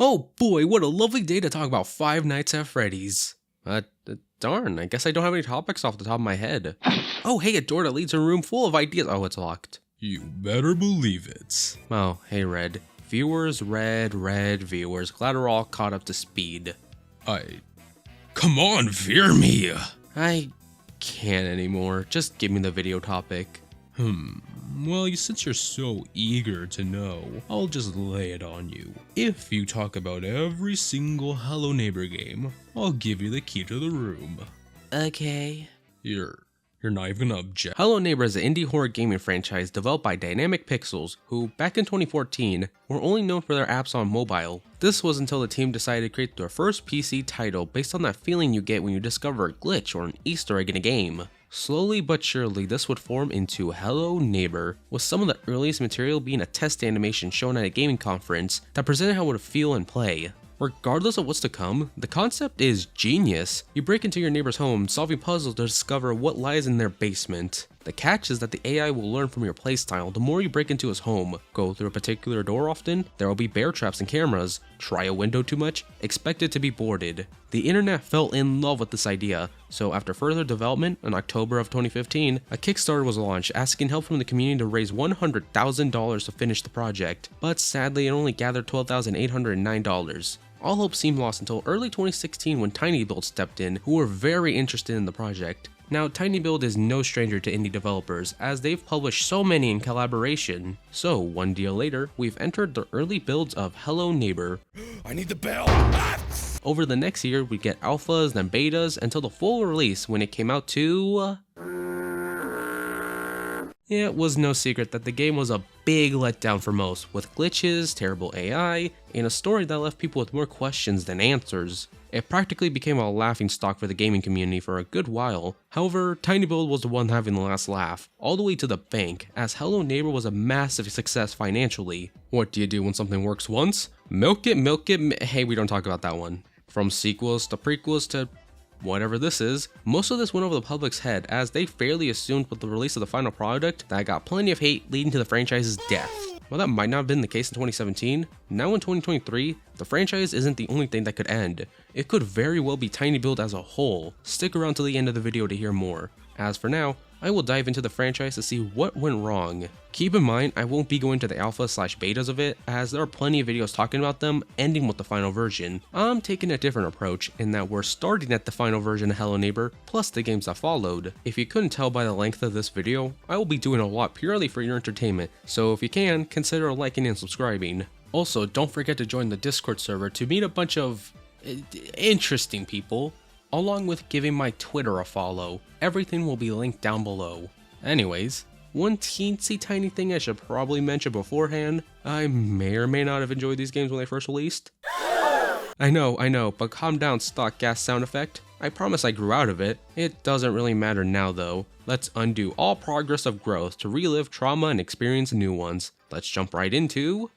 Oh boy, what a lovely day to talk about Five Nights at Freddy's. Darn, I guess I don't have any topics off the top of my head. Oh, hey, a door that leads to a room full of ideas. Oh, it's locked. You better believe it. Oh, hey, Red. Viewers, Red viewers. Glad we're all caught up to speed. Come on, veer me! I can't anymore. Just give me the video topic. Well, since you're so eager to know, I'll just lay it on you. If you talk about every single Hello Neighbor game, I'll give you the key to the room. Okay. You're not even gonna object. Hello Neighbor is an indie horror gaming franchise developed by Dynamic Pixels, who, back in 2014, were only known for their apps on mobile. This was until the team decided to create their first PC title based on that feeling you get when you discover a glitch or an Easter egg in a game. Slowly but surely, this would form into Hello Neighbor, with some of the earliest material being a test animation shown at a gaming conference that presented how it would feel and play. Regardless of what's to come, the concept is genius. You break into your neighbor's home, solving puzzles to discover what lies in their basement. The catch is that the AI will learn from your playstyle the more you break into his home. Go through a particular door often, there will be bear traps and cameras. Try a window too much, expect it to be boarded. The internet fell in love with this idea, so after further development, in October of 2015, a Kickstarter was launched asking help from the community to raise $100,000 to finish the project, but sadly it only gathered $12,809. All hope seemed lost until early 2016 when TinyBuild stepped in, who were very interested in the project. Now, TinyBuild is no stranger to indie developers, as they've published so many in collaboration. So, one deal later, we've entered the early builds of Hello Neighbor. I need the bell! Over the next year, we'd get alphas, then betas, until the full release when it came out to... It was no secret that the game was a big letdown for most, with glitches, terrible AI, and a story that left people with more questions than answers. It practically became a laughingstock for the gaming community for a good while. However, TinyBuild was the one having the last laugh, all the way to the bank, as Hello Neighbor was a massive success financially. What do you do when something works once? Milk it, hey, we don't talk about that one. From sequels to prequels to whatever this is, most of this went over the public's head as they fairly assumed with the release of the final product that it got plenty of hate leading to the franchise's death. While that might not have been the case in 2017, now in 2023, the franchise isn't the only thing that could end. It could very well be TinyBuild as a whole. Stick around to the end of the video to hear more. As for now, I will dive into the franchise to see what went wrong. Keep in mind, I won't be going to the alpha/betas of it, as there are plenty of videos talking about them, ending with the final version. I'm taking a different approach in that we're starting at the final version of Hello Neighbor, plus the games that followed. If you couldn't tell by the length of this video, I will be doing a lot purely for your entertainment, so if you can, consider liking and subscribing. Also, don't forget to join the Discord server to meet a bunch of interesting people, along with giving my Twitter a follow. Everything will be linked down below. Anyways, one teensy tiny thing I should probably mention beforehand, I may or may not have enjoyed these games when they first released. I know, but calm down, stock gas sound effect. I promise I grew out of it. It doesn't really matter now though. Let's undo all progress of growth to relive trauma and experience new ones. Let's jump right into...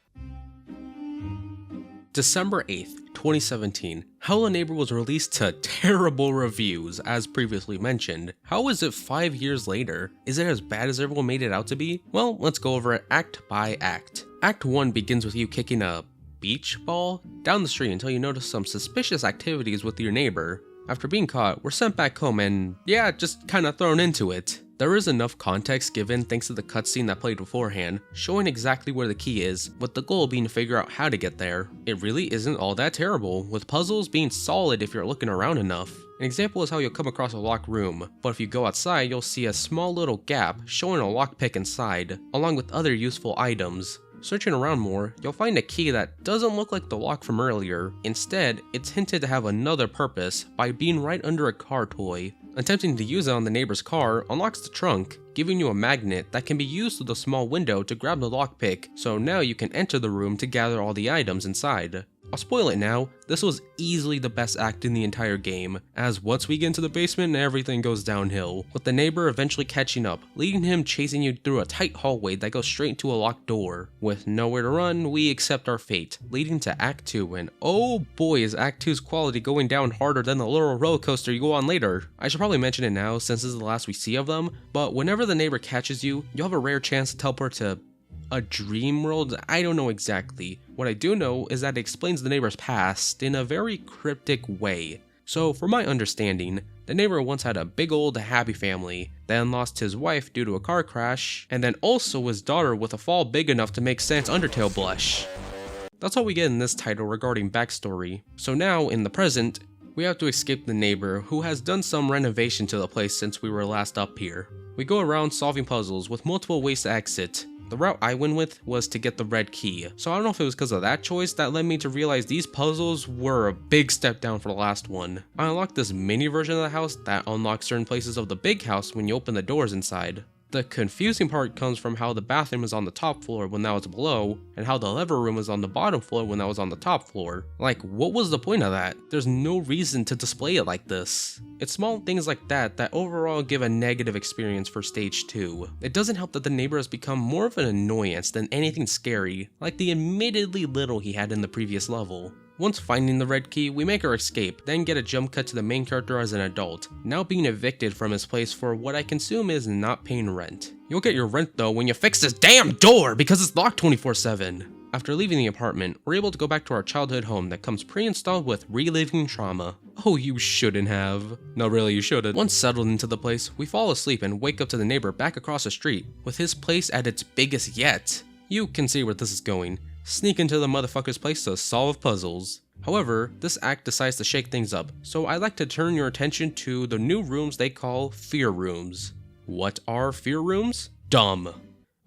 December 8th, 2017, Hello Neighbor was released to terrible reviews, as previously mentioned. How is it 5 years later? Is it as bad as everyone made it out to be? Well, let's go over it act by act. Act 1 begins with you kicking a beach ball down the street until you notice some suspicious activities with your neighbor. After being caught, we're sent back home and, yeah, just kinda thrown into it. There is enough context given thanks to the cutscene that played beforehand, showing exactly where the key is, with the goal being to figure out how to get there. It really isn't all that terrible, with puzzles being solid if you're looking around enough. An example is how you'll come across a locked room, but if you go outside you'll see a small little gap showing a lockpick inside, along with other useful items. Searching around more, you'll find a key that doesn't look like the lock from earlier. Instead, it's hinted to have another purpose by being right under a car toy. Attempting to use it on the neighbor's car unlocks the trunk, giving you a magnet that can be used through the small window to grab the lockpick, so now you can enter the room to gather all the items inside. I'll spoil it now, this was easily the best act in the entire game, as once we get into the basement everything goes downhill, with the neighbor eventually catching up, leading him chasing you through a tight hallway that goes straight into a locked door. With nowhere to run, we accept our fate, leading to Act 2, and oh boy is Act 2's quality going down harder than the little roller coaster you go on later. I should probably mention it now since this is the last we see of them, but whenever the neighbor catches you, you'll have a rare chance to teleport to a dream world? I don't know exactly. What I do know is that it explains the neighbor's past in a very cryptic way. So from my understanding, the neighbor once had a big old happy family, then lost his wife due to a car crash, and then also his daughter with a fall big enough to make Sans Undertale blush. That's all we get in this title regarding backstory. So now, in the present, we have to escape the neighbor who has done some renovation to the place since we were last up here. We go around solving puzzles with multiple ways to exit. The route I went with was to get the red key, so I don't know if it was because of that choice that led me to realize these puzzles were a big step down for the last one. I unlocked this mini version of the house that unlocks certain places of the big house when you open the doors inside. The confusing part comes from how the bathroom is on the top floor when that was below, and how the lever room was on the bottom floor when that was on the top floor. Like, what was the point of that? There's no reason to display it like this. It's small things like that that overall give a negative experience for stage 2. It doesn't help that the neighbor has become more of an annoyance than anything scary, like the admittedly little he had in the previous level. Once finding the red key, we make our escape, then get a jump cut to the main character as an adult, now being evicted from his place for what I consume is not paying rent. You'll get your rent though when you fix this damn door because it's locked 24/7. After leaving the apartment, we're able to go back to our childhood home that comes pre-installed with reliving trauma. Oh, you shouldn't have. No, really, you shouldn't. Once settled into the place, we fall asleep and wake up to the neighbor back across the street, with his place at its biggest yet. You can see where this is going. Sneak into the motherfucker's place to solve puzzles. However, this act decides to shake things up, so I'd like to turn your attention to the new rooms they call fear rooms. What are fear rooms? Dumb.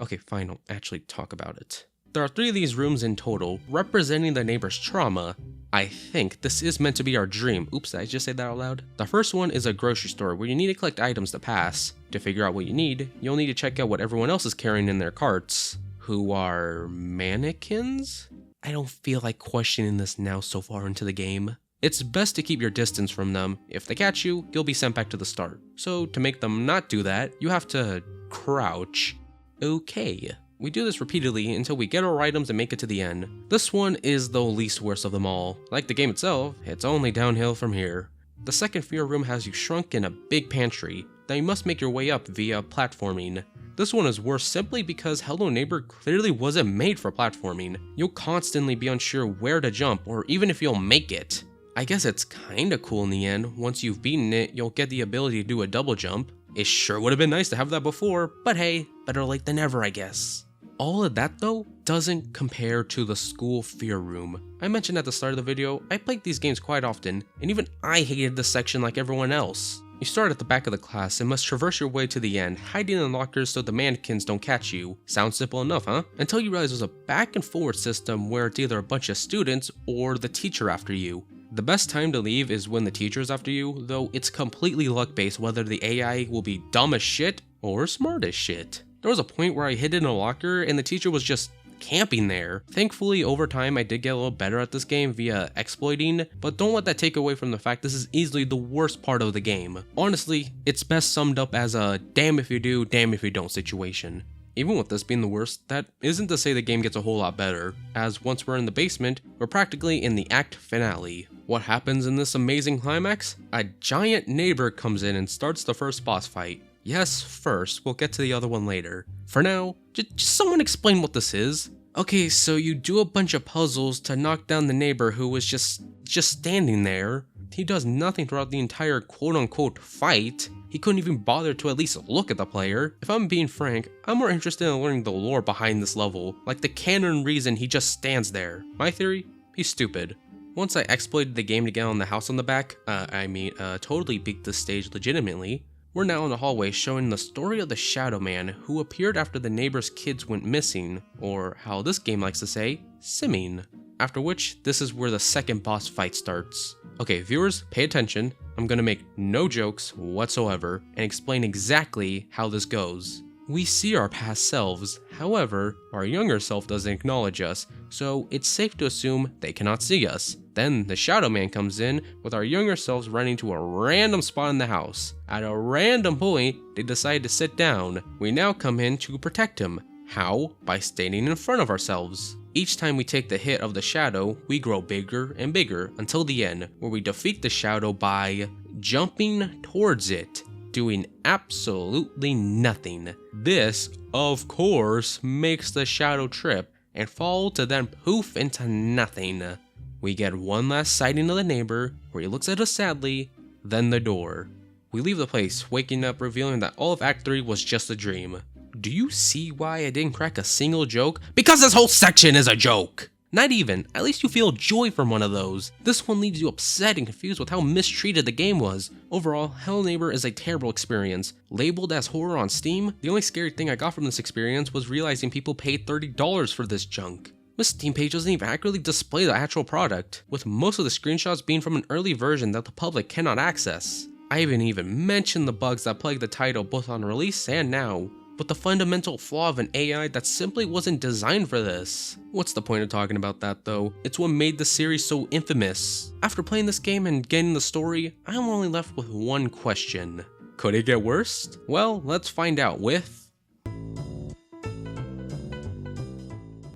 Okay, fine, I'll actually talk about it. There are 3 of these rooms in total, representing the neighbor's trauma. I think this is meant to be our dream. Oops, did I just say that out loud? The first one is a grocery store where you need to collect items to pass. To figure out what you need, you'll need to check out what everyone else is carrying in their carts. Who are mannequins? I don't feel like questioning this now so far into the game. It's best to keep your distance from them. If they catch you, you'll be sent back to the start. So to make them not do that, you have to crouch. Okay. We do this repeatedly until we get our items and make it to the end. This one is the least worst of them all. Like the game itself, it's only downhill from here. The second fear room has you shrunk in a big pantry that you must make your way up via platforming. This one is worse simply because Hello Neighbor clearly wasn't made for platforming. You'll constantly be unsure where to jump or even if you'll make it. I guess it's kinda cool in the end. Once you've beaten it, you'll get the ability to do a double jump. It sure would have been nice to have that before, but hey, better late than never, I guess. All of that though doesn't compare to the school fear room. I mentioned at the start of the video, I played these games quite often, and even I hated this section like everyone else. You start at the back of the class and must traverse your way to the end, hiding in lockers so the mannequins don't catch you. Sounds simple enough, huh? Until you realize there's a back and forward system where it's either a bunch of students or the teacher after you. The best time to leave is when the teacher's after you, though it's completely luck based whether the AI will be dumb as shit or smart as shit. There was a point where I hid in a locker and the teacher was just camping there. Thankfully, over time I did get a little better at this game via exploiting, but don't let that take away from the fact this is easily the worst part of the game. Honestly, it's best summed up as a damn if you do, damn if you don't situation. Even with this being the worst, that isn't to say the game gets a whole lot better, as once we're in the basement, we're practically in the act finale. What happens in this amazing climax? A giant neighbor comes in and starts the first boss fight. Yes, first, we'll get to the other one later. For now, just someone explain what this is. Okay, so you do a bunch of puzzles to knock down the neighbor who was just standing there. He does nothing throughout the entire quote-unquote fight. He couldn't even bother to at least look at the player. If I'm being frank, I'm more interested in learning the lore behind this level, like the canon reason he just stands there. My theory? He's stupid. Once I exploited the game to get on the house on the back, totally beat this stage legitimately. We're now in the hallway showing the story of the Shadow Man who appeared after the neighbor's kids went missing, or how this game likes to say, simming. After which, this is where the second boss fight starts. Okay, viewers, pay attention. I'm gonna make no jokes whatsoever and explain exactly how this goes. We see our past selves, however, our younger self doesn't acknowledge us, so it's safe to assume they cannot see us. Then the Shadow Man comes in with our younger selves running to a random spot in the house. At a random point, they decide to sit down. We now come in to protect him. How? By standing in front of ourselves. Each time we take the hit of the shadow, we grow bigger and bigger until the end, where we defeat the shadow by jumping towards it. doing absolutely nothing. This, of course, makes the shadow trip and fall to then poof into nothing. We get one last sighting of the neighbor, where he looks at us sadly, then the door. We leave the place, waking up revealing that all of Act 3 was just a dream. Do you see why I didn't crack a single joke? Because this whole section is a joke! Not even, at least you feel joy from one of those. This one leaves you upset and confused with how mistreated the game was. Overall, Hello Neighbor is a terrible experience. Labeled as horror on Steam, the only scary thing I got from this experience was realizing people paid $30 for this junk. The Steam page doesn't even accurately display the actual product, with most of the screenshots being from an early version that the public cannot access. I haven't even mentioned the bugs that plague the title both on release and now, but the fundamental flaw of an AI that simply wasn't designed for this. What's the point of talking about that though? It's what made the series so infamous. After playing this game and getting the story, I'm only left with one question. Could it get worse? Well, let's find out with...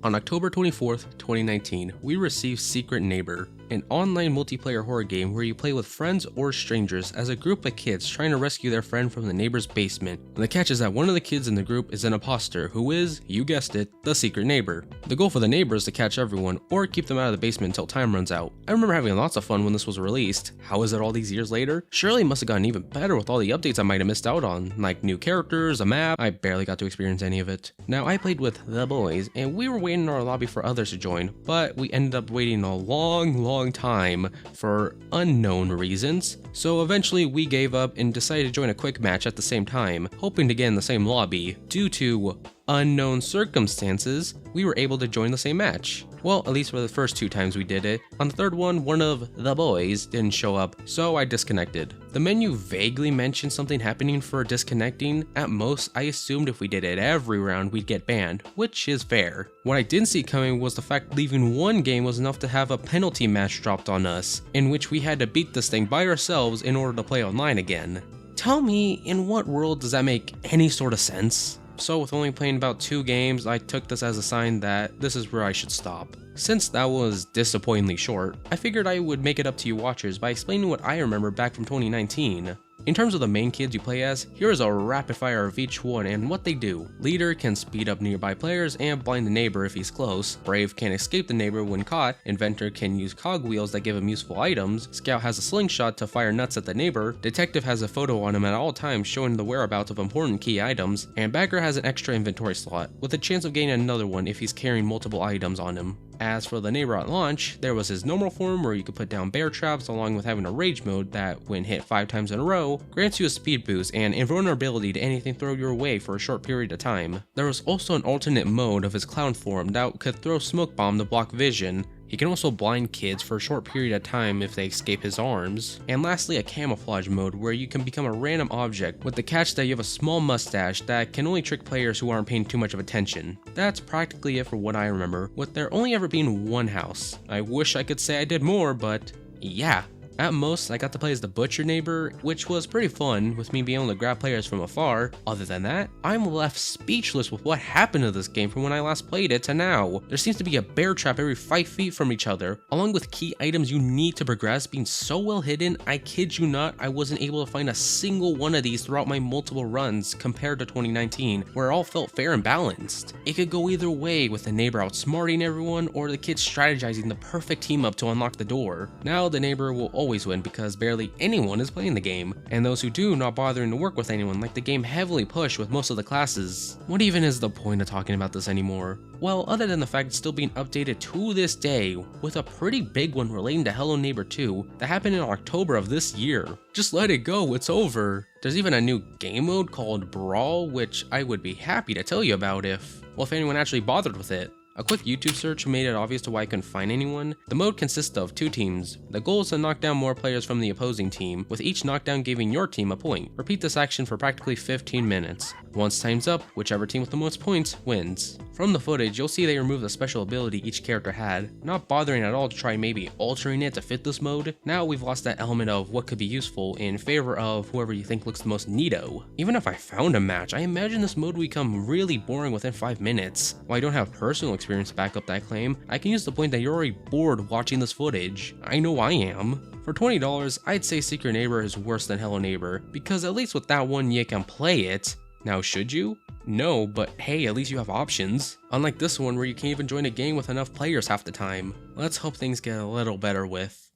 On October 24th, 2019, we received Secret Neighbor, an online multiplayer horror game where you play with friends or strangers as a group of kids trying to rescue their friend from the neighbor's basement. And the catch is that one of the kids in the group is an imposter who is, you guessed it, the secret neighbor. The goal for the neighbor is to catch everyone or keep them out of the basement until time runs out. I remember having lots of fun when this was released. How is it all these years later? Surely it must have gotten even better with all the updates I might have missed out on, like new characters, a map. I barely got to experience any of it. Now I played with the boys and we were waiting in our lobby for others to join, but we ended up waiting a long time for unknown reasons. So eventually we gave up and decided to join a quick match at the same time, hoping to get in the same lobby. Due to unknown circumstances, we were able to join the same match. Well, at least for the first 2 times we did it. On the third one of the boys didn't show up, so I disconnected. The menu vaguely mentioned something happening for disconnecting. At most, I assumed if we did it every round, we'd get banned, which is fair. What I didn't see coming was the fact leaving one game was enough to have a penalty match dropped on us, in which we had to beat this thing by ourselves in order to play online again. Tell me, in what world does that make any sort of sense? So with only playing about 2 games, I took this as a sign that this is where I should stop. Since that was disappointingly short, I figured I would make it up to you watchers by explaining what I remember back from 2019. In terms of the main kids you play as, here is a rapid fire of each one and what they do. Leader can speed up nearby players and blind the neighbor if he's close. Brave can escape the neighbor when caught. Inventor can use cogwheels that give him useful items. Scout has a slingshot to fire nuts at the neighbor. Detective has a photo on him at all times showing the whereabouts of important key items. And Bagger has an extra inventory slot, with a chance of getting another one if he's carrying multiple items on him. As for the neighbor at launch, there was his normal form where you could put down bear traps along with having a rage mode that, when hit 5 times in a row, grants you a speed boost and invulnerability to anything thrown your way for a short period of time. There was also an alternate mode of his clown form that could throw smoke bomb to block vision. He can also blind kids for a short period of time if they escape his arms. And lastly, a camouflage mode where you can become a random object, with the catch that you have a small mustache that can only trick players who aren't paying too much of attention. That's practically it for what I remember, with there only ever being one house. I wish I could say I did more, but yeah. At most, I got to play as the butcher neighbor, which was pretty fun, with me being able to grab players from afar. Other than that, I'm left speechless with what happened to this game from when I last played it to now. There seems to be a bear trap every 5 feet from each other, along with key items you need to progress being so well hidden, I kid you not, I wasn't able to find a single one of these throughout my multiple runs compared to 2019, where it all felt fair and balanced. It could go either way, with the neighbor outsmarting everyone, or the kids strategizing the perfect team up to unlock the door. Now the neighbor will always win because barely anyone is playing the game, and those who do not bothering to work with anyone, like the game heavily pushed with most of the classes. What even is the point of talking about this anymore? Well, other than the fact it's still being updated to this day, with a pretty big one relating to Hello Neighbor 2 that happened in October of this year. Just let it go, it's over. There's even a new game mode called Brawl, which I would be happy to tell you about if anyone actually bothered with it. A quick YouTube search made it obvious to why I couldn't find anyone. The mode consists of 2 teams. The goal is to knock down more players from the opposing team, with each knockdown giving your team a point. Repeat this action for practically 15 minutes. Once time's up, whichever team with the most points wins. From the footage, you'll see they removed the special ability each character had, not bothering at all to try maybe altering it to fit this mode. Now we've lost that element of what could be useful in favor of whoever you think looks the most neato. Even if I found a match, I imagine this mode would become really boring within 5 minutes. While I don't have personal experience to back up that claim, I can use the point that you're already bored watching this footage. I know I am. For $20, I'd say Secret Neighbor is worse than Hello Neighbor, because at least with that one you can play it. Now should you? No, but hey, at least you have options. Unlike this one where you can't even join a game with enough players half the time. Let's hope things get a little better with.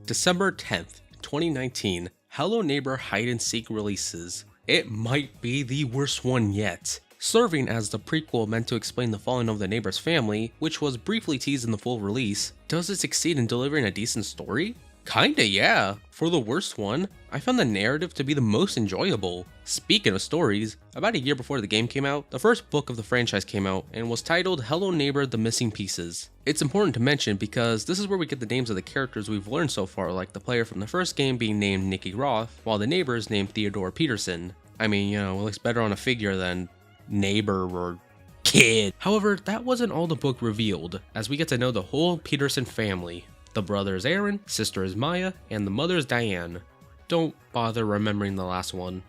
December 10th, 2019, Hello Neighbor Hide and Seek releases. It might be the worst one yet. Serving as the prequel meant to explain the falling of the neighbor's family, which was briefly teased in the full release, does it succeed in delivering a decent story? Kinda, yeah. For the worst one, I found the narrative to be the most enjoyable. Speaking of stories, about a year before the game came out, the first book of the franchise came out and was titled Hello Neighbor: The Missing Pieces. It's important to mention because this is where we get the names of the characters we've learned so far, like the player from the first game being named Nikki Roth, while the neighbor is named Theodore Peterson. I mean, you know, it looks better on a figure than neighbor or kid. However, that wasn't all the book revealed, as we get to know the whole Peterson family. The brother is Aaron, sister is Maya, and the mother is Diane. Don't bother remembering the last one.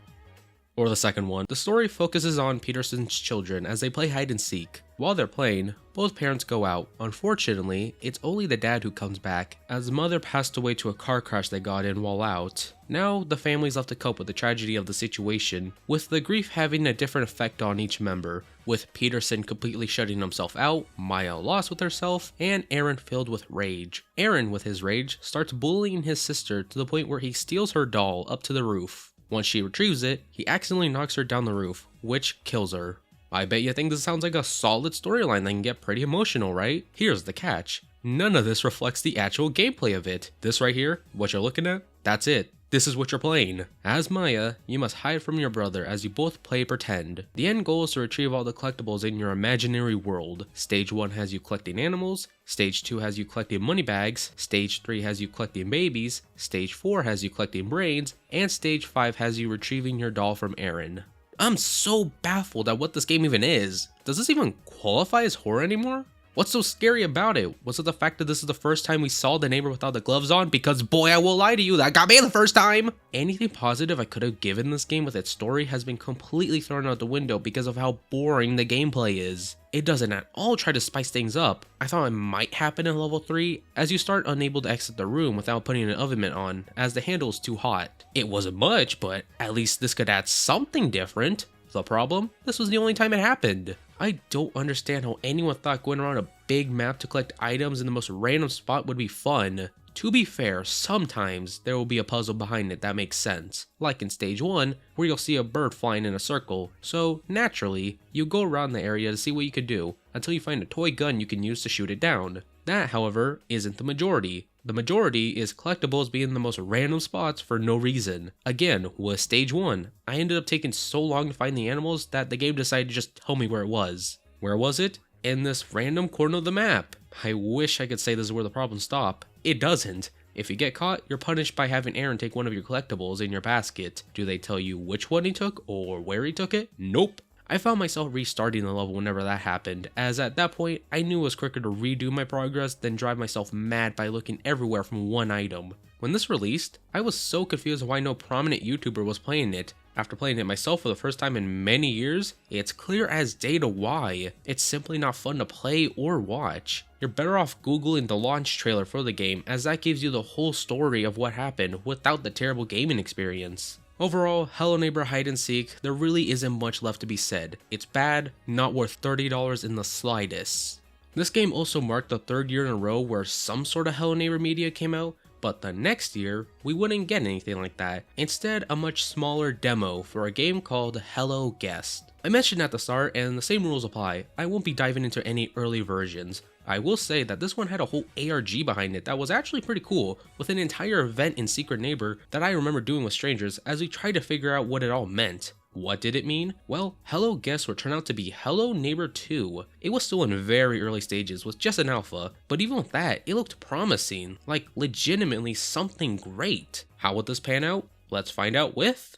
Or the second one. The story focuses on Peterson's children as they play hide and seek. While they're playing, both parents go out. Unfortunately, it's only the dad who comes back, as the mother passed away to a car crash they got in while out. Now, the family's left to cope with the tragedy of the situation, with the grief having a different effect on each member, with Peterson completely shutting himself out, Maya lost with herself, and Aaron filled with rage. Aaron, with his rage, starts bullying his sister to the point where he steals her doll up to the roof. Once she retrieves it, he accidentally knocks her down the roof, which kills her. I bet you think this sounds like a solid storyline that can get pretty emotional, right? Here's the catch. None of this reflects the actual gameplay of it. This right here, what you're looking at, that's it. This is what you're playing. As Maya, you must hide from your brother as you both play pretend. The end goal is to retrieve all the collectibles in your imaginary world. Stage 1 has you collecting animals, Stage 2 has you collecting money bags, Stage 3 has you collecting babies, Stage 4 has you collecting brains, and Stage 5 has you retrieving your doll from Aaron. I'm so baffled at what this game even is. Does this even qualify as horror anymore? What's so scary about it? Was it the fact that this is the first time we saw the neighbor without the gloves on? Because boy, I will lie to you, that got me the first time! Anything positive I could have given this game with its story has been completely thrown out the window because of how boring the gameplay is. It doesn't at all try to spice things up. I thought it might happen in level 3, as you start unable to exit the room without putting an oven mitt on, as the handle is too hot. It wasn't much, but at least this could add something different. The problem? This was the only time it happened. I don't understand how anyone thought going around a big map to collect items in the most random spot would be fun. To be fair, sometimes there will be a puzzle behind it that makes sense, like in Stage 1, where you'll see a bird flying in a circle, so naturally, you go around the area to see what you can do, until you find a toy gun you can use to shoot it down. That, however, isn't the majority. The majority is collectibles being in the most random spots for no reason. Again, with Stage 1, I ended up taking so long to find the animals that the game decided to just tell me where it was. Where was it? In this random corner of the map. I wish I could say this is where the problems stop. It doesn't. If you get caught, you're punished by having Aaron take one of your collectibles in your basket. Do they tell you which one he took or where he took it? Nope. I found myself restarting the level whenever that happened, as at that point, I knew it was quicker to redo my progress than drive myself mad by looking everywhere from one item. When this released, I was so confused why no prominent YouTuber was playing it. After playing it myself for the first time in many years, it's clear as day to why. It's simply not fun to play or watch. You're better off googling the launch trailer for the game, as that gives you the whole story of what happened without the terrible gaming experience. Overall, Hello Neighbor Hide and Seek, there really isn't much left to be said. It's bad, not worth $30 in the slightest. This game also marked the third year in a row where some sort of Hello Neighbor media came out, but the next year, we wouldn't get anything like that. Instead, a much smaller demo for a game called Hello Guest. I mentioned at the start, and the same rules apply. I won't be diving into any early versions. I will say that this one had a whole ARG behind it that was actually pretty cool, with an entire event in Secret Neighbor that I remember doing with strangers as we tried to figure out what it all meant. What did it mean? Well, Hello Guest would turn out to be Hello Neighbor 2. It was still in very early stages with just an alpha, but even with that, it looked promising, like legitimately something great. How would this pan out? Let's find out with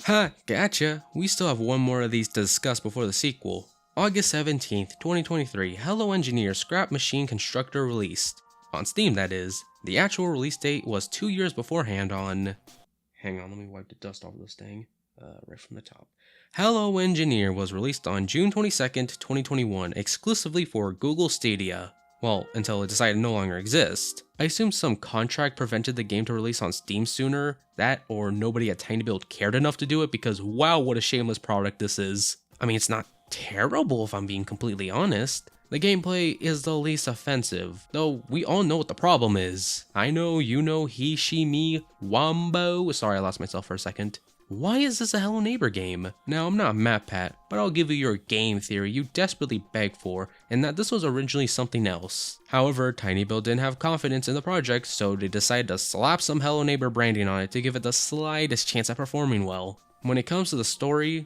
Ha, gotcha. We still have one more of these to discuss before the sequel. August 17th, 2023, Hello Engineer Scrap Machine Constructor released. On Steam, that is. The actual release date was 2 years beforehand on... Hang on, let me wipe the dust off of this thing. Right from the top. Hello Engineer was released on June 22nd, 2021, exclusively for Google Stadia. Well, until it decided to no longer exist. I assume some contract prevented the game to release on Steam sooner. That, or nobody at Tiny Build cared enough to do it, because wow, what a shameless product this is. I mean, it's not terrible if I'm being completely honest. The gameplay is the least offensive, though we all know what the problem is. I know, you know, he, she, me, Wombo. Sorry, I lost myself for a second. Why is this a Hello Neighbor game? Now, I'm not MatPat, but I'll give you your game theory you desperately begged for, and that this was originally something else. However, Tiny Build didn't have confidence in the project, so they decided to slap some Hello Neighbor branding on it to give it the slightest chance at performing well. When it comes to the story...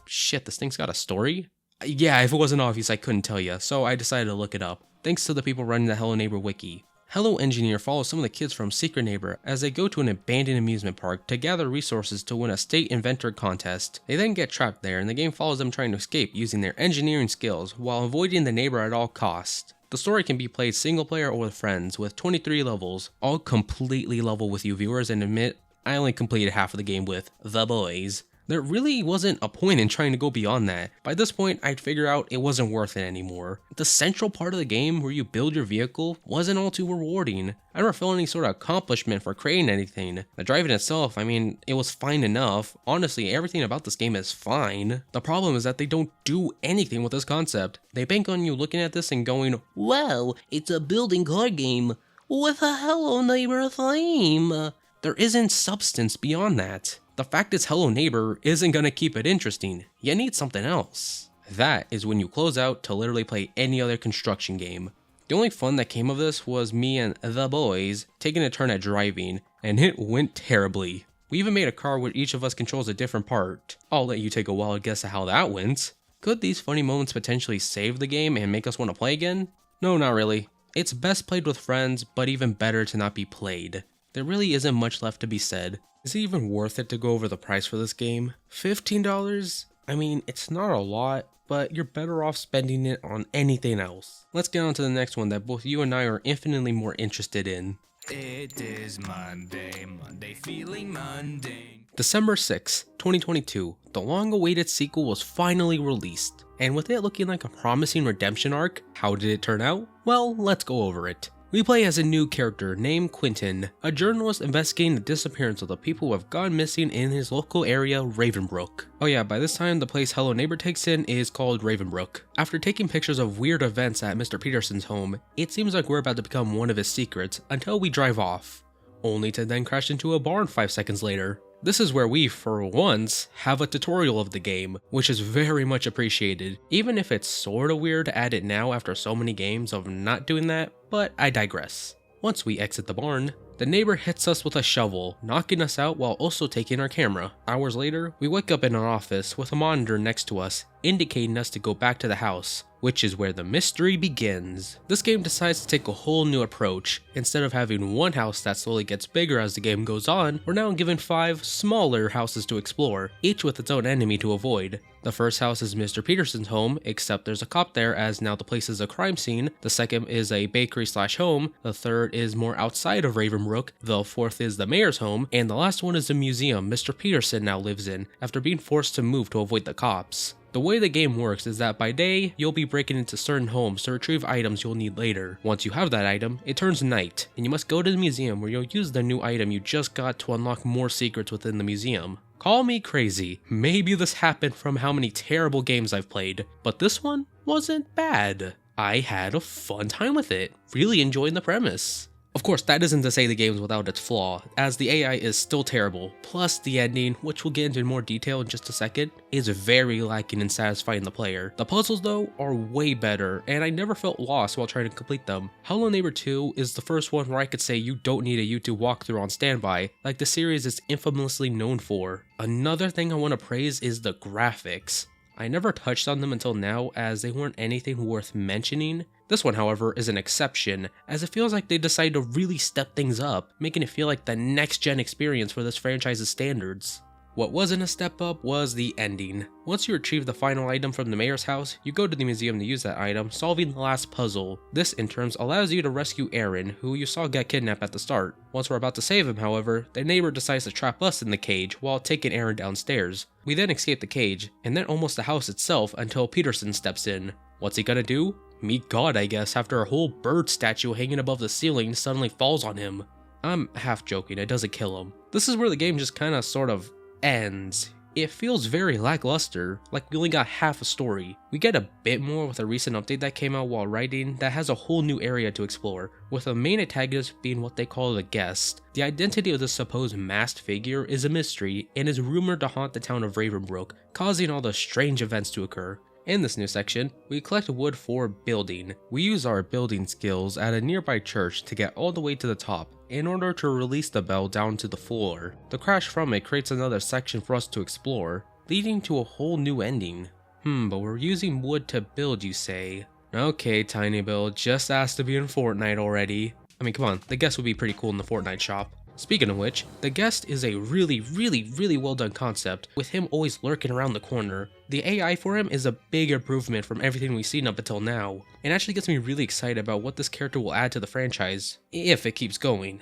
Shit, this thing's got a story? Yeah, if it wasn't obvious, I couldn't tell you, so I decided to look it up, thanks to the people running the Hello Neighbor wiki. Hello Engineer follows some of the kids from Secret Neighbor as they go to an abandoned amusement park to gather resources to win a state inventor contest. They then get trapped there, and the game follows them trying to escape using their engineering skills while avoiding the neighbor at all costs. The story can be played single player or with friends, with 23 levels, all completely level with you viewers, and admit, I only completed half of the game with the boys. There really wasn't a point in trying to go beyond that. By this point, I'd figure out it wasn't worth it anymore. The central part of the game where you build your vehicle wasn't all too rewarding. I never felt any sort of accomplishment for creating anything. The driving itself, I mean, it was fine enough. Honestly, everything about this game is fine. The problem is that they don't do anything with this concept. They bank on you looking at this and going, wow, it's a building car game with a Hello Neighbor theme. There isn't substance beyond that. The fact it's Hello Neighbor isn't gonna keep it interesting. You need something else. That is when you close out to literally play any other construction game. The only fun that came of this was me and the boys taking a turn at driving, and it went terribly. We even made a car where each of us controls a different part. I'll let you take a wild guess at how that went. Could these funny moments potentially save the game and make us want to play again? No, not really. It's best played with friends, but even better to not be played. There really isn't much left to be said. Is it even worth it to go over the price for this game? $15? I mean, it's not a lot, but you're better off spending it on anything else. Let's get on to the next one that both you and I are infinitely more interested in. It is Monday feeling mundane. December 6, 2022, the long-awaited sequel was finally released. And with it looking like a promising redemption arc, how did it turn out? Well, let's go over it. We play as a new character named Quentin, a journalist investigating the disappearance of the people who have gone missing in his local area, Ravenbrook. Oh yeah, by this time the place Hello Neighbor takes in is called Ravenbrook. After taking pictures of weird events at Mr. Peterson's home, it seems like we're about to become one of his secrets until we drive off, only to then crash into a barn 5 seconds later. This is where we, for once, have a tutorial of the game, which is very much appreciated, even if it's sorta weird to add it now after so many games of not doing that, but I digress. Once we exit the barn, the neighbor hits us with a shovel, knocking us out while also taking our camera. Hours later, we wake up in our office with a monitor next to us, indicating us to go back to the house, which is where the mystery begins. This game decides to take a whole new approach. Instead of having one house that slowly gets bigger as the game goes on, we're now given 5 smaller houses to explore, each with its own enemy to avoid. The first house is Mr. Peterson's home, except there's a cop there as now the place is a crime scene. The second is a bakery/home. The third is more outside of Ravenbrook. The fourth is the mayor's home. And the last one is the museum Mr. Peterson now lives in after being forced to move to avoid the cops. The way the game works is that by day, you'll be breaking into certain homes to retrieve items you'll need later. Once you have that item, it turns night, and you must go to the museum where you'll use the new item you just got to unlock more secrets within the museum. Call me crazy, maybe this happened from how many terrible games I've played, but this one wasn't bad. I had a fun time with it, really enjoying the premise. Of course, that isn't to say the game's without its flaw, as the AI is still terrible, plus the ending, which we'll get into more detail in just a second, is very lacking in satisfying the player. The puzzles though are way better, and I never felt lost while trying to complete them. Hello Neighbor 2 is the first one where I could say you don't need a YouTube walkthrough on standby, like the series is infamously known for. Another thing I want to praise is the graphics. I never touched on them until now as they weren't anything worth mentioning. This one, however, is an exception, as it feels like they decided to really step things up, making it feel like the next-gen experience for this franchise's standards. What wasn't a step up was the ending. Once you retrieve the final item from the mayor's house, you go to the museum to use that item, solving the last puzzle. This in turn allows you to rescue Aaron, who you saw get kidnapped at the start. Once we're about to save him, however, the neighbor decides to trap us in the cage while taking Aaron downstairs. We then escape the cage, and then almost the house itself until Peterson steps in. What's he gonna do? Meet God, I guess, after a whole bird statue hanging above the ceiling suddenly falls on him. I'm half joking, it doesn't kill him. This is where the game just kinda sort of ends. It feels very lackluster, like we only got half a story. We get a bit more with a recent update that came out while writing that has a whole new area to explore, with the main antagonist being what they call the Guest. The identity of this supposed masked figure is a mystery and is rumored to haunt the town of Ravenbrook, causing all the strange events to occur. In this new section, we collect wood for building. We use our building skills at a nearby church to get all the way to the top in order to release the bell down to the floor. The crash from it creates another section for us to explore, leading to a whole new ending. But we're using wood to build, you say? Okay, Tiny Bill, just asked to be in Fortnite already. I mean, come on, the Guest would be pretty cool in the Fortnite shop. Speaking of which, the Guest is a really well done concept, with him always lurking around the corner. The AI for him is a big improvement from everything we've seen up until now, and actually gets me really excited about what this character will add to the franchise, if it keeps going.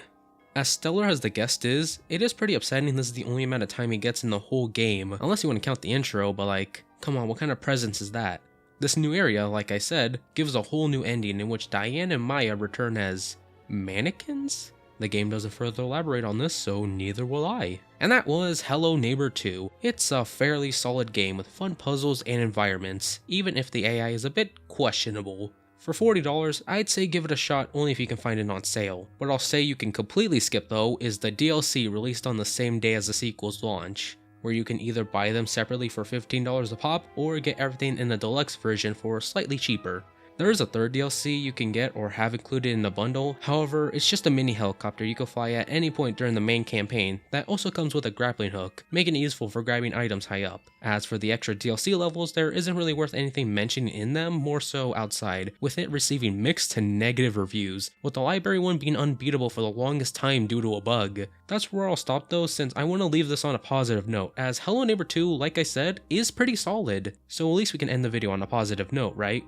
As stellar as the Guest is, it is pretty upsetting this is the only amount of time he gets in the whole game, unless you want to count the intro, but like, come on, what kind of presence is that? This new area, like I said, gives a whole new ending in which Diane and Maya return as mannequins? The game doesn't further elaborate on this, so neither will I. And that was Hello Neighbor 2. It's a fairly solid game with fun puzzles and environments, even if the AI is a bit questionable. For $40, I'd say give it a shot only if you can find it on sale. What I'll say you can completely skip though is the DLC released on the same day as the sequel's launch, where you can either buy them separately for $15 a pop or get everything in the deluxe version for slightly cheaper. There is a third DLC you can get or have included in the bundle, however, it's just a mini helicopter you can fly at any point during the main campaign that also comes with a grappling hook, making it useful for grabbing items high up. As for the extra DLC levels, there isn't really worth anything mentioning in them, more so outside, with it receiving mixed to negative reviews, with the library one being unbeatable for the longest time due to a bug. That's where I'll stop though, since I want to leave this on a positive note, as Hello Neighbor 2, like I said, is pretty solid, so at least we can end the video on a positive note, right?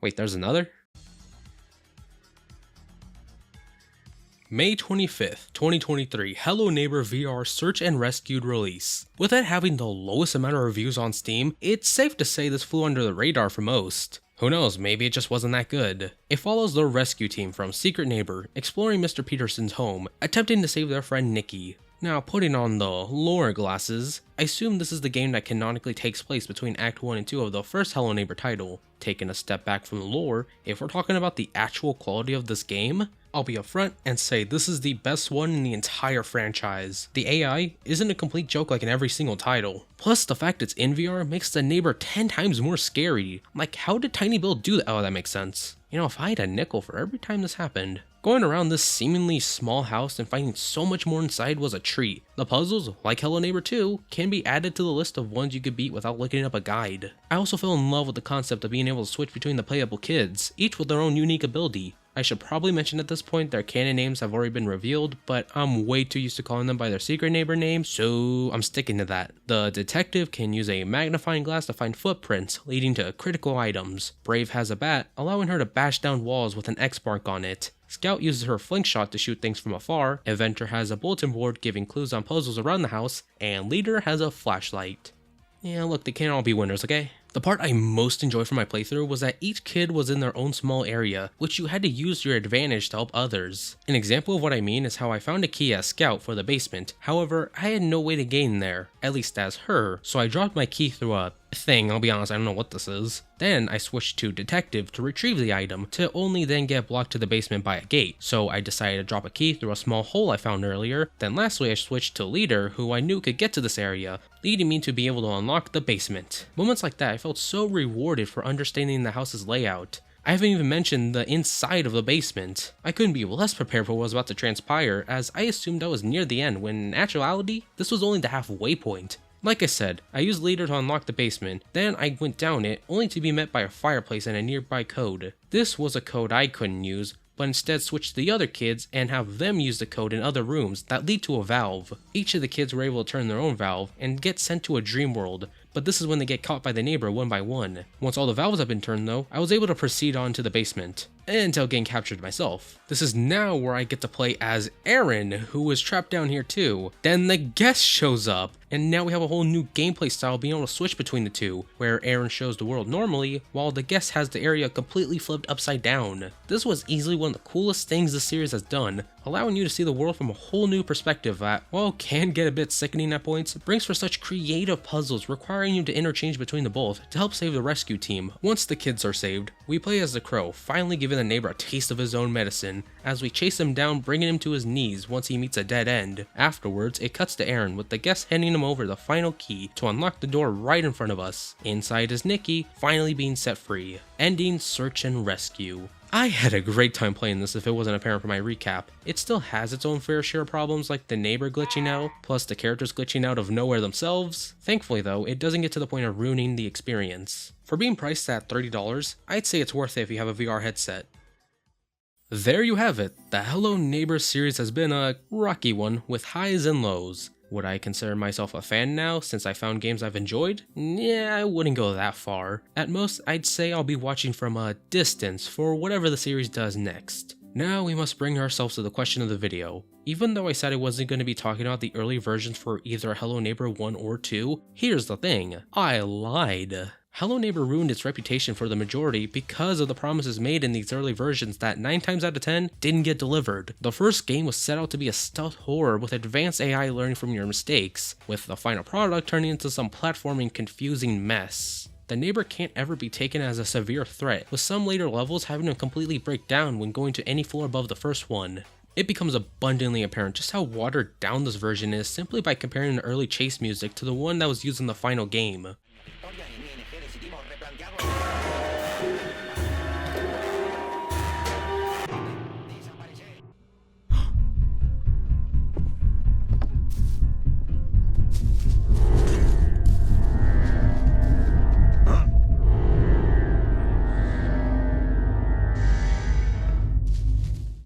Wait, there's another? May 25th, 2023, Hello Neighbor VR Search and Rescued release. With it having the lowest amount of reviews on Steam, it's safe to say this flew under the radar for most. Who knows, maybe it just wasn't that good. It follows the rescue team from Secret Neighbor, exploring Mr. Peterson's home, attempting to save their friend Nikki. Now, putting on the lore glasses, I assume this is the game that canonically takes place between Act 1 and 2 of the first Hello Neighbor title. Taking a step back from the lore, if we're talking about the actual quality of this game, I'll be upfront and say this is the best one in the entire franchise. The AI isn't a complete joke like in every single title. Plus, the fact it's in VR makes the neighbor 10 times more scary. Like, how did Tiny Bill do that? Oh, that makes sense. You know, if I had a nickel for every time this happened. Going around this seemingly small house and finding so much more inside was a treat. The puzzles, like Hello Neighbor 2, can be added to the list of ones you could beat without looking up a guide. I also fell in love with the concept of being able to switch between the playable kids, each with their own unique ability. I should probably mention at this point their canon names have already been revealed, but I'm way too used to calling them by their secret neighbor name, so I'm sticking to that. The detective can use a magnifying glass to find footprints, leading to critical items. Brave has a bat, allowing her to bash down walls with an X mark on it. Scout uses her fling shot to shoot things from afar, Inventor has a bulletin board giving clues on puzzles around the house, and Leader has a flashlight. Yeah, look, they can't all be winners, okay? The part I most enjoyed from my playthrough was that each kid was in their own small area, which you had to use to your advantage to help others. An example of what I mean is how I found a key as Scout for the basement, however, I had no way to get in there, at least as her, so I dropped my key through a thing. I'll be honest, I don't know what this is. Then I switched to Detective to retrieve the item, to only then get blocked to the basement by a gate, so I decided to drop a key through a small hole I found earlier. Then lastly I switched to Leader, who I knew could get to this area, leading me to be able to unlock the basement. Moments like that I felt so rewarded for understanding the house's layout. I haven't even mentioned the inside of the basement. I couldn't be less prepared for what was about to transpire, as I assumed I was near the end when in actuality, this was only the halfway point. Like I said, I used Leader to unlock the basement, then I went down it only to be met by a fireplace and a nearby code. This was a code I couldn't use, but instead switch to the other kids and have them use the code in other rooms that lead to a valve. Each of the kids were able to turn their own valve and get sent to a dream world, but this is when they get caught by the neighbor one by one. Once all the valves have been turned though, I was able to proceed on to the basement, until getting captured myself. This is now where I get to play as Aaron, who was trapped down here too. Then the guest shows up, and now we have a whole new gameplay style being able to switch between the two, where Aaron shows the world normally, while the guest has the area completely flipped upside down. This was easily one of the coolest things this series has done, allowing you to see the world from a whole new perspective that, while can get a bit sickening at points, brings for such creative puzzles requiring you to interchange between the both to help save the rescue team. Once the kids are saved, we play as the crow, finally giving the neighbor a taste of his own medicine, as we chase him down, bringing him to his knees once he meets a dead end. Afterwards, it cuts to Aaron, with the guest handing him over the final key to unlock the door right in front of us. Inside is Nikki, finally being set free. Ending search and rescue. I had a great time playing this if it wasn't apparent from my recap. It still has its own fair share of problems like the neighbor glitching out, plus the characters glitching out of nowhere themselves. Thankfully though, it doesn't get to the point of ruining the experience. For being priced at $30, I'd say it's worth it if you have a VR headset. There you have it. The Hello Neighbor series has been a rocky one with highs and lows. Would I consider myself a fan now since I found games I've enjoyed? Yeah, I wouldn't go that far. At most, I'd say I'll be watching from a distance for whatever the series does next. Now we must bring ourselves to the question of the video. Even though I said I wasn't going to be talking about the early versions for either Hello Neighbor 1 or 2, here's the thing. I lied. Hello Neighbor ruined its reputation for the majority because of the promises made in these early versions that 9 times out of 10 didn't get delivered. The first game was set out to be a stealth horror with advanced AI learning from your mistakes, with the final product turning into some platforming confusing mess. The neighbor can't ever be taken as a severe threat, with some later levels having to completely break down when going to any floor above the first one. It becomes abundantly apparent just how watered down this version is simply by comparing the early chase music to the one that was used in the final game.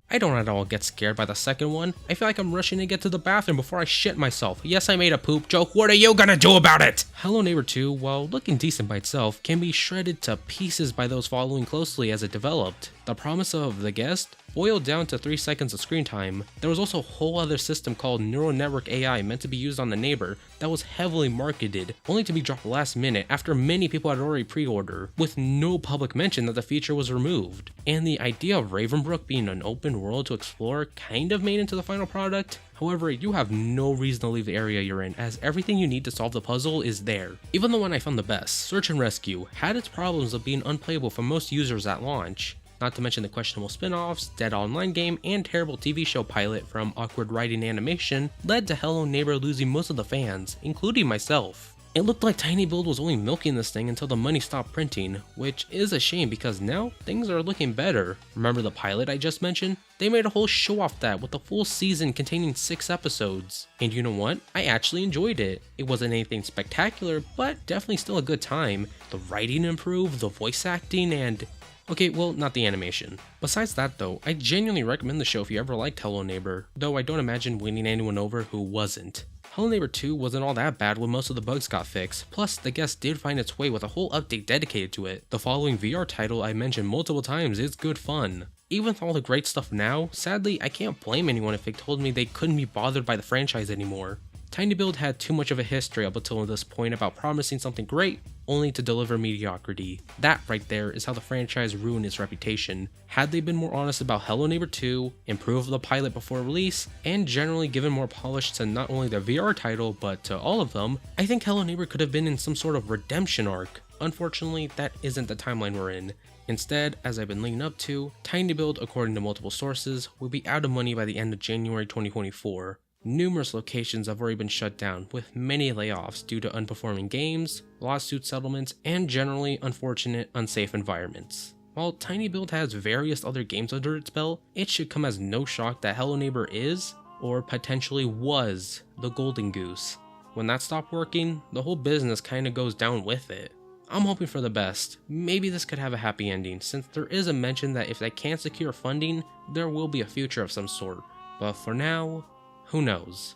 I don't at all get scared by the second one. I feel like I'm rushing to get to the bathroom before I shit myself. Yes, I made a poop joke. What are you gonna do about it? Hello Neighbor 2, while looking decent by itself, can be shredded to pieces by those following closely as it developed. The promise of the guest boiled down to 3 seconds of screen time. There was also a whole other system called neural network AI meant to be used on the neighbor that was heavily marketed, only to be dropped last minute after many people had already pre-ordered, with no public mention that the feature was removed. And the idea of Ravenbrook being an open world to explore kind of made into the final product. However, you have no reason to leave the area you're in, as everything you need to solve the puzzle is there. Even the one I found the best, Search and Rescue, had its problems of being unplayable for most users at launch. Not to mention the questionable spin-offs, dead online game, and terrible TV show pilot from awkward writing and animation led to Hello Neighbor losing most of the fans, including myself. It looked like Tiny Build was only milking this thing until the money stopped printing, which is a shame because now things are looking better. Remember the pilot I just mentioned? They made a whole show off that with a full season containing 6 episodes. And you know what? I actually enjoyed it. It wasn't anything spectacular, but definitely still a good time. The writing improved, the voice acting, and okay, well, not the animation. Besides that though, I genuinely recommend the show if you ever liked Hello Neighbor, though I don't imagine winning anyone over who wasn't. Hello Neighbor 2 wasn't all that bad when most of the bugs got fixed, plus the guest did find its way with a whole update dedicated to it. The following VR title I mentioned multiple times is good fun. Even with all the great stuff now, sadly I can't blame anyone if they told me they couldn't be bothered by the franchise anymore. Tiny Build had too much of a history up until this point about promising something great, only to deliver mediocrity. That right there is how the franchise ruined its reputation. Had they been more honest about Hello Neighbor 2, improved the pilot before release, and generally given more polish to not only the VR title but to all of them, I think Hello Neighbor could have been in some sort of redemption arc. Unfortunately, that isn't the timeline we're in. Instead, as I've been leading up to, Tiny Build, according to multiple sources, will be out of money by the end of January 2024. Numerous locations have already been shut down, with many layoffs due to unperforming games, lawsuit settlements, and generally unfortunate, unsafe environments. While Tiny Build has various other games under its belt, it should come as no shock that Hello Neighbor is, or potentially was, the golden goose. When that stopped working, the whole business kinda goes down with it. I'm hoping for the best. Maybe this could have a happy ending, since there is a mention that if they can't secure funding, there will be a future of some sort. But for now, who knows?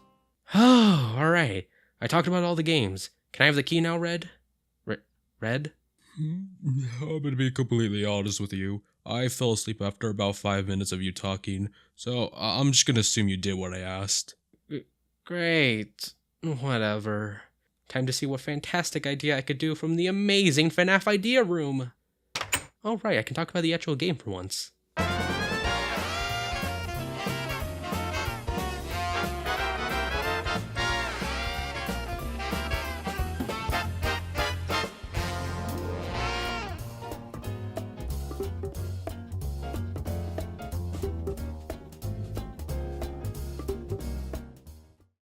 Oh, alright. I talked about all the games. Can I have the key now, Red? Red? I'm gonna be completely honest with you. I fell asleep after about 5 minutes of you talking, so I'm just gonna assume you did what I asked. Great. Whatever. Time to see what fantastic idea I could do from the amazing FNAF Idea Room. Alright, I can talk about the actual game for once.